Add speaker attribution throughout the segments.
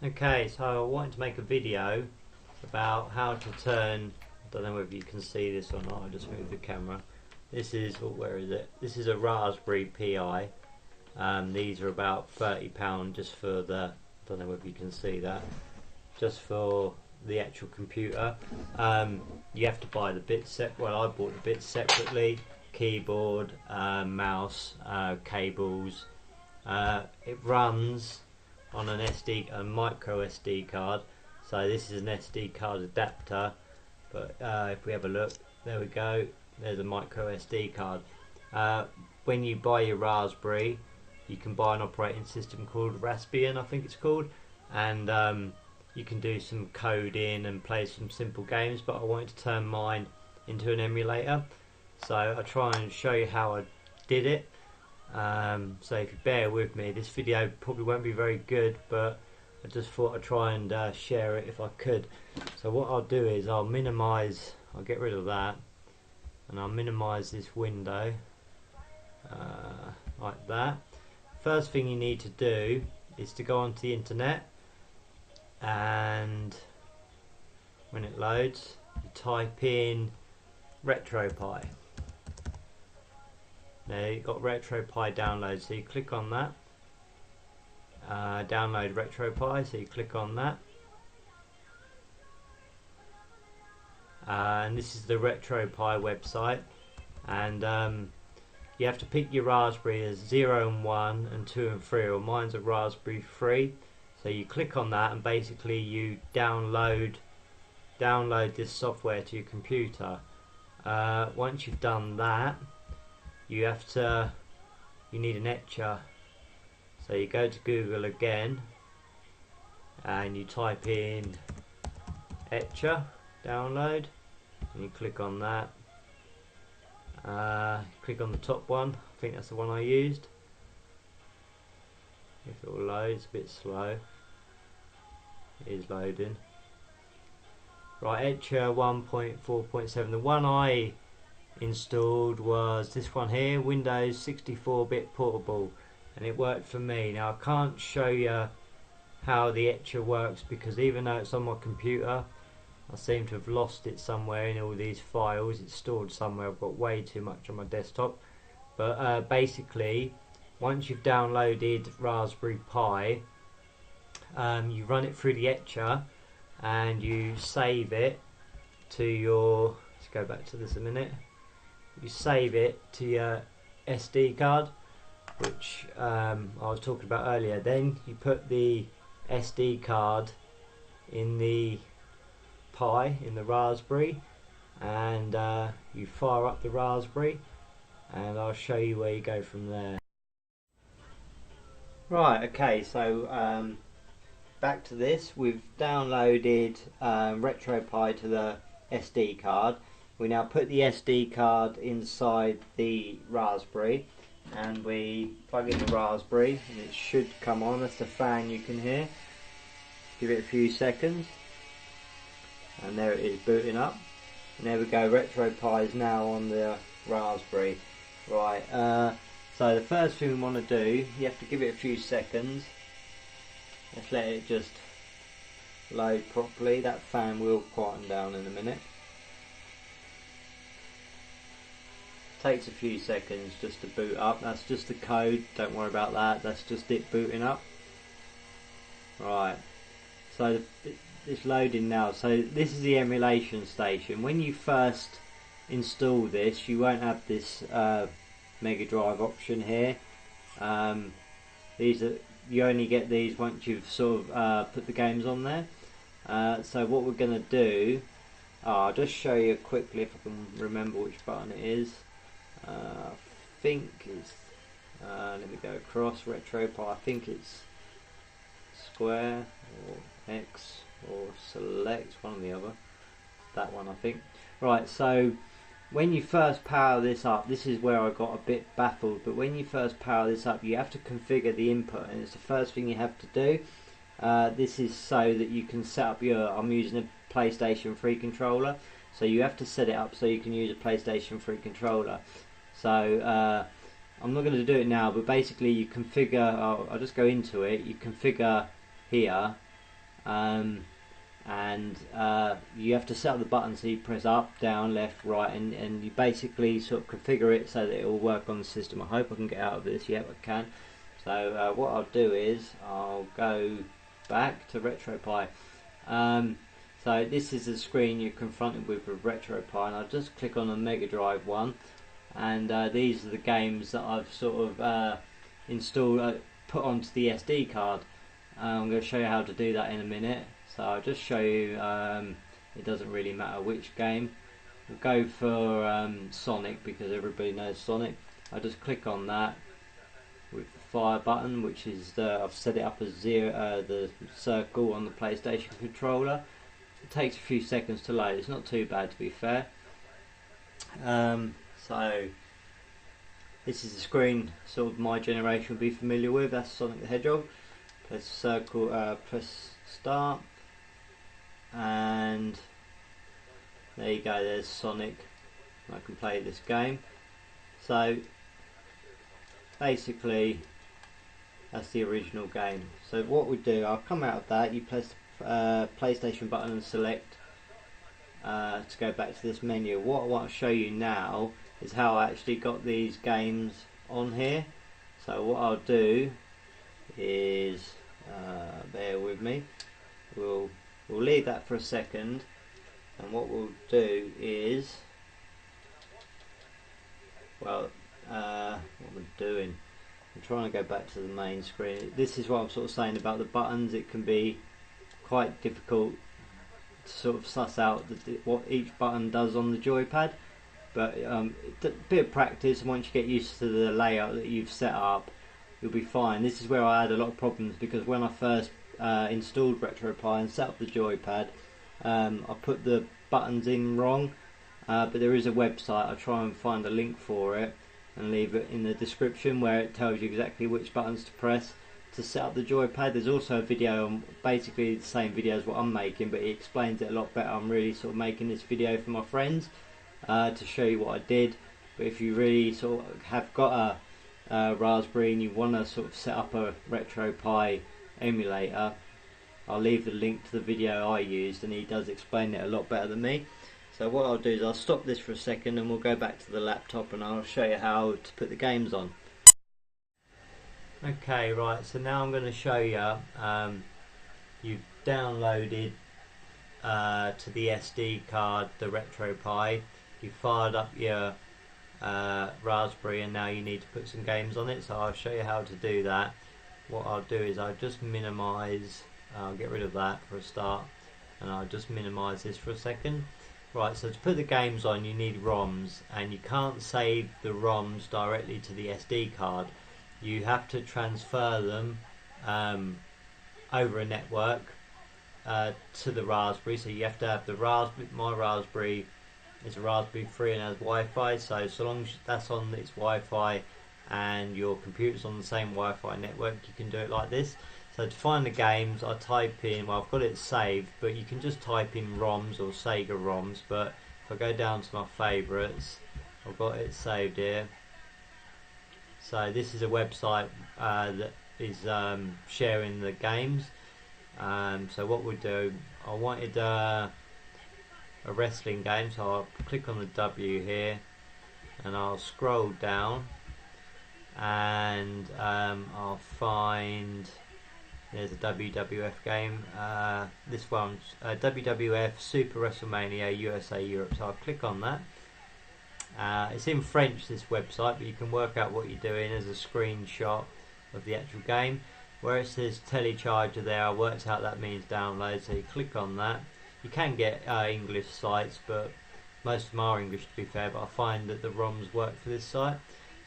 Speaker 1: Okay, so I wanted to make a video about how to turn, I don't know whether you can see this or not, I'll just move the camera. This is, where is it? This is a Raspberry Pi. These are about £30 just for the, I don't know whether you can see that, just for the actual computer. You have to buy the bits well, I bought the bits separately, keyboard, mouse, cables. It runs on an a micro SD card, so this is an SD card adapter, but if we have a look, there we go, there's a micro SD card. When you buy your Raspberry, you can buy an operating system called Raspberry, I think it's called, and you can do some coding and play some simple games, but I wanted to turn mine into an emulator, so I'll try and show you how I did it. So if you bear with me, this video probably won't be very good, but I just thought I'd try and share it if I could. So what I'll do is I'll get rid of that, and I'll minimize this window like that. First thing you need to do is to go onto the internet, and when it loads, you type in Retropie. Now you've got Retropie download, so you click on that. Download Retropie, so you click on that. And this is the Retropie website, and you have to pick your Raspberry as 0 and 1 and 2 and 3, or mine's a Raspberry 3. So you click on that, and basically you download this software to your computer. Once you've done that, you need an etcher. So you go to Google again, and you type in etcher download, and you click on that. Click on the top one, I think that's the one I used. If it will load, it's a bit slow. It is loading. Right, etcher 1.4.7. The one I installed was this one here, Windows 64-bit portable, and it worked for me. Now I can't show you how the etcher works, because even though it's on my computer, I seem to have lost it somewhere in all these files. It's stored somewhere. I've got way too much on my desktop, but basically once you've downloaded Raspberry Pi, you run it through the etcher, and you save it to your, let's go back to this a minute, you save it to your SD card, which I was talking about earlier. Then you put the SD card in the Pi, in the Raspberry, and you fire up the Raspberry, and I'll show you where you go from there. Right, okay, so back to this. We've downloaded Retropie to the SD card. We now put the SD card inside the Raspberry, and we plug in the Raspberry, and it should come on. That's the fan you can hear. Give it a few seconds, and there it is booting up. And there we go, Retropie is now on the Raspberry. Right, so the first thing we want to do, you have to give it a few seconds. Let's let it just load properly. That fan will quieten down in a minute. Takes a few seconds just to boot up. That's just the code, don't worry about that. That's just it booting up. Right, so it's loading now. So this is the emulation station. When you first install this, you won't have this Mega Drive option here. You only get these once you've sort of put the games on there. So what we're going to do, I'll just show you quickly if I can remember which button it is. I think it's, let me go across, Retropie, I think it's square or X or select, one or the other. That one I think. Right, so when you first power this up, this is where I got a bit baffled, but when you first power this up, you have to configure the input, and it's the first thing you have to do. This is so that you can set up your, I'm using a PlayStation 3 controller, so you have to set it up so you can use a PlayStation 3 controller. So I'm not going to do it now, but basically you configure, I'll just go into it, you configure here, and you have to set up the button, so you press up, down, left, right, and you basically sort of configure it so that it will work on the system. I hope I can get out of this. Yep, I can. So what I'll do is I'll go back to Retropie. So this is the screen you're confronted with Retropie, and I'll just click on the Mega Drive one, and these are the games that I've sort of installed, put onto the SD card. I'm going to show you how to do that in a minute. So I'll just show you, it doesn't really matter which game. We'll go for Sonic, because everybody knows Sonic. I'll just click on that with the fire button, which is I've set it up as the circle on the PlayStation controller. It takes a few seconds to load. It's not too bad, to be fair. So this is the screen sort of my generation will be familiar with. That's Sonic the Hedgehog. Press circle, press start, and there you go, there's Sonic. I can play this game. So basically that's the original game. So what we do, I'll come out of that, you press the PlayStation button and select to go back to this menu. What I want to show you now is how I actually got these games on here. So what I'll do is bear with me, we'll leave that for a second, and what we'll do is, well, what I'm doing, I'm trying to go back to the main screen. This is what I'm sort of saying about the buttons. It can be quite difficult to sort of suss out what each button does on the joypad, but a bit of practice, and once you get used to the layout that you've set up, you'll be fine. This is where I had a lot of problems, because when I first installed Retropie and set up the joypad, I put the buttons in wrong, but there is a website. I'll try and find a link for it and leave it in the description, where it tells you exactly which buttons to press to set up the joypad. There's also a video on basically the same video as what I'm making, but it explains it a lot better. I'm really sort of making this video for my friends to show you what I did, but if you really sort of have got a Raspberry and you want to sort of set up a Retropie emulator, I'll leave the link to the video I used, and he does explain it a lot better than me. So what I'll do is I'll stop this for a second and we'll go back to the laptop and I'll show you how to put the games on. Okay, right, so now I'm going to show you, you've downloaded to the SD card the Retropie, you fired up your Raspberry, and now you need to put some games on it, so I'll show you how to do that. What I'll do is I'll just minimise, I'll get rid of that for a start, and I'll just minimise this for a second. Right, so to put the games on you need ROMs, and you can't save the ROMs directly to the SD card. You have to transfer them over a network to the Raspberry, so you have to have the Raspberry. My Raspberry is a Raspberry 3 and has Wi-Fi, so long as that's on its Wi-Fi and your computer's on the same Wi-Fi network, you can do it like this. So to find the games, I type in, well, I've got it saved, but you can just type in ROMs or Sega ROMs, but if I go down to my favourites, I've got it saved here. So this is a website that is sharing the games. So what we'll do, I wanted a wrestling game, so I'll click on the W here and I'll scroll down, and I'll find, there's a WWF game, this one's WWF Super WrestleMania USA Europe, so I'll click on that. It's in French, this website, but you can work out what you're doing. There's a screenshot of the actual game. Where it says telecharger there, I worked out that means download, so you click on that. You can get English sites, but most of them are English, to be fair, but I find that the ROMs work for this site.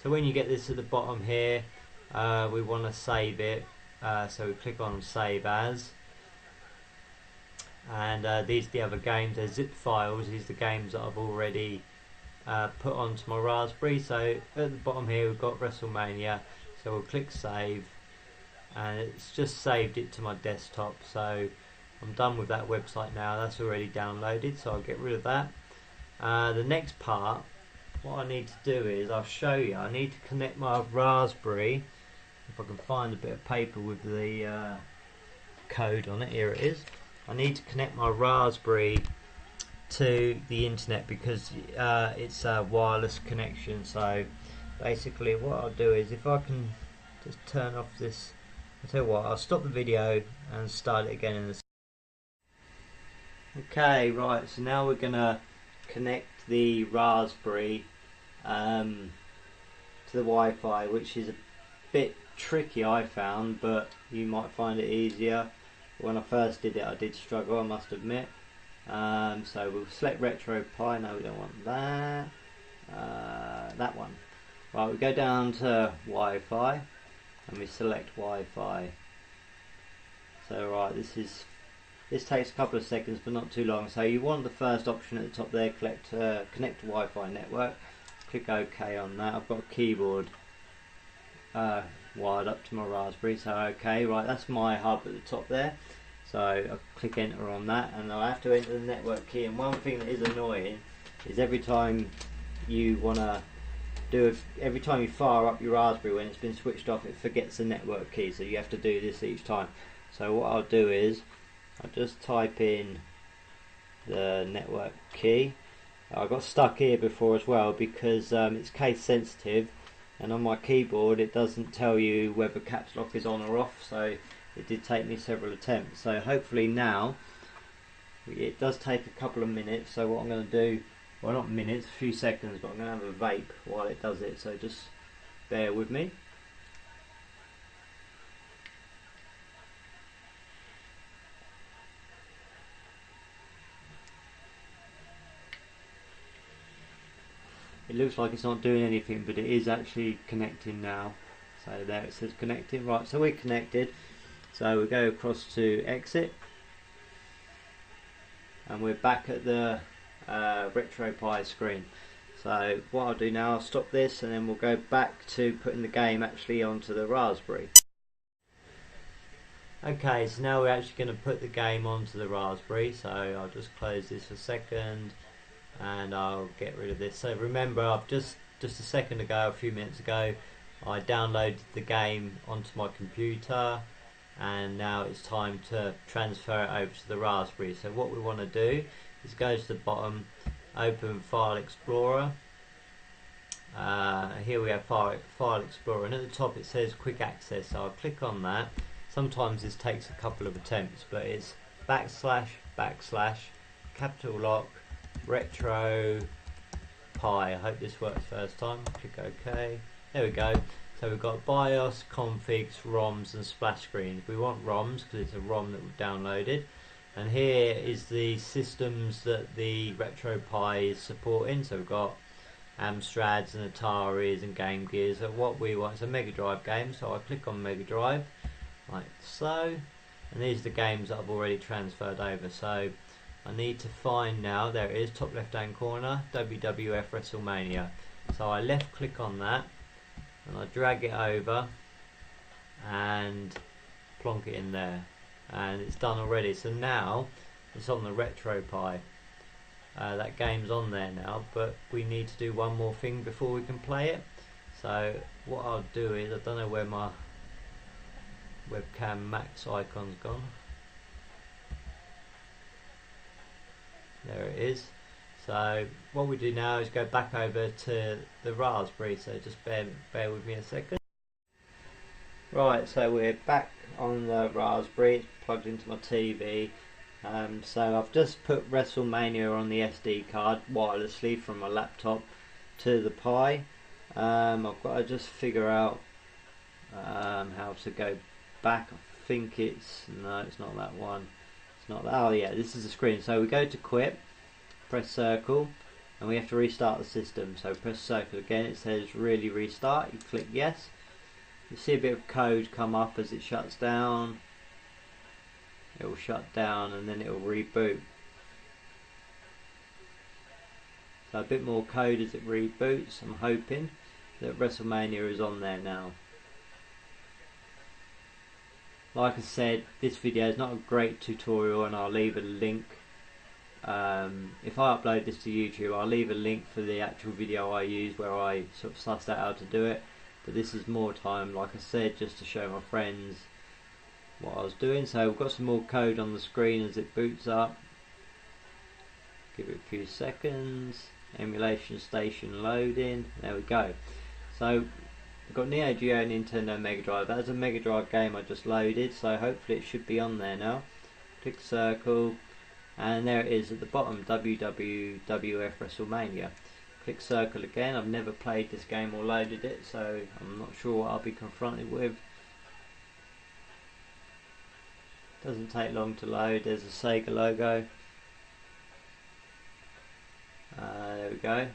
Speaker 1: So when you get this at the bottom here, we want to save it, so we click on save as, and these are the other games. They're zip files. These are the games that I've already put onto my Raspberry. So at the bottom here we've got WrestleMania, so we'll click save, and it's just saved it to my desktop. So I'm done with that website now. That's already downloaded, so I'll get rid of that. The next part, what I need to do is, I'll show you, I need to connect my Raspberry, if I can find a bit of paper with the code on it. Here it is. I need to connect my Raspberry to the internet because it's a wireless connection. So basically what I'll do is, if I can just turn off this, I'll tell you what, I'll stop the video and start it again in the... Okay, right, so now we're gonna connect the Raspberry to the Wi-Fi, which is a bit tricky, I found, but you might find it easier. When I first did it I did struggle, I must admit. So we'll select Retropie. No, we don't want that. That one. Right, we go down to Wi-Fi and we select Wi-Fi. So right, this takes a couple of seconds but not too long. So you want the first option at the top there, connect to Wi-Fi network. Click OK on that. I've got a keyboard wired up to my Raspberry, so okay, right, that's my hub at the top there. So I'll click enter on that and I'll have to enter the network key. And one thing that is annoying is every time you every time you fire up your Raspberry when it's been switched off, it forgets the network key, so you have to do this each time. So what I'll do is I'll just type in the network key. I got stuck here before as well because it's case sensitive, and on my keyboard it doesn't tell you whether caps lock is on or off, so it did take me several attempts. So hopefully now, it does take a couple of minutes, so what I'm going to do, well not minutes, a few seconds, but I'm going to have a vape while it does it, so just bear with me. It looks like it's not doing anything, but it is actually connecting now. So there it says connecting. Right, so we're connected. So we go across to exit, and we're back at the Retropie screen. So what I'll do now, I'll stop this and then we'll go back to putting the game actually onto the Raspberry. Okay, so now we're actually going to put the game onto the Raspberry. So I'll just close this for a second and I'll get rid of this. So remember, I've just a second ago, a few minutes ago, I downloaded the game onto my computer, and now it's time to transfer it over to the Raspberry. So what we want to do is go to the bottom, open File Explorer. Here we have File Explorer, and at the top it says Quick Access, so I'll click on that. Sometimes this takes a couple of attempts, but it's // capital lock Retropie. I hope this works first time. Click OK. There we go. So we've got BIOS, configs, ROMs and splash screens. We want ROMs because it's a ROM that we've downloaded. And here is the systems that the Retropie is supporting. So we've got Amstrads and Ataris and Game Gears. So what we want is a Mega Drive game. So I click on Mega Drive, like so. And these are the games that I've already transferred over. So I need to find now, there it is, top left hand corner, WWF WrestleMania. So I left click on that and I drag it over and plonk it in there, and it's done already. So now it's on the Retropie. That game's on there now, but we need to do one more thing before we can play it. So what I'll do is, I don't know where my webcam max icon's gone. There it is. So what we do now is go back over to the Raspberry, so just bear with me a second. Right, so we're back on the Raspberry, it's plugged into my TV. So I've just put WrestleMania on the SD card wirelessly from my laptop to the Pi. I've got to just figure out how to go back. I think no, it's not that one. It's not that. Oh yeah, this is the screen. So we go to quit, press circle, and we have to restart the system. So press circle again, it says really restart, you click yes. You see a bit of code come up as it shuts down. It will shut down and then it will reboot. So a bit more code as it reboots. I'm hoping that WrestleMania is on there now. Like I said, this video is not a great tutorial, and I'll leave a link. If I upload this to YouTube, I'll leave a link for the actual video I used where I sort of sussed out how to do it. But this is more time, like I said, just to show my friends what I was doing. So we've got some more code on the screen as it boots up. Give it a few seconds. Emulation station loading. There we go. So we've got Neo Geo, Nintendo Mega Drive. That's a Mega Drive game I just loaded, so hopefully it should be on there now. Click circle, and there it is at the bottom, WWF WrestleMania. Click circle again. I've never played this game or loaded it, so I'm not sure what I'll be confronted with. Doesn't take long to load. There's a Sega logo. There we go.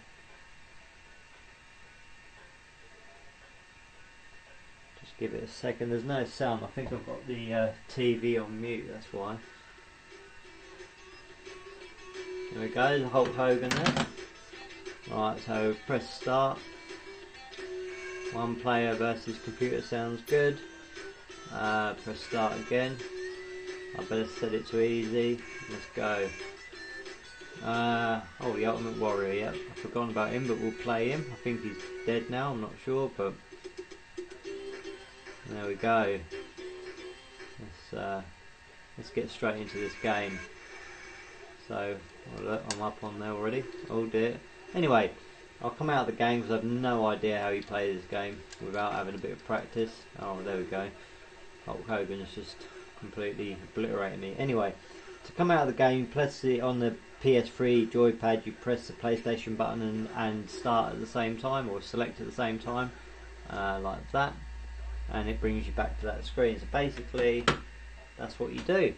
Speaker 1: Just give it a second. There's no sound. I think I've got the TV on mute, that's why. There we go, there's Hulk Hogan there. Right, so press start. One player versus computer sounds good. Press start again. I better set it to easy. Let's go. Oh, the Ultimate Warrior, yep. I've forgotten about him, but we'll play him. I think he's dead now, I'm not sure, but there we go. Let's get straight into this game. So, oh look, I'm up on there already. Oh dear. Anyway, I'll come out of the game because I have no idea how you play this game without having a bit of practice. Oh, there we go. Hulk Hogan is just completely obliterating me. Anyway, to come out of the game, press it on the PS3 joypad, you press the PlayStation button and start at the same time, or select at the same time, like that, and it brings you back to that screen. So basically, that's what you do.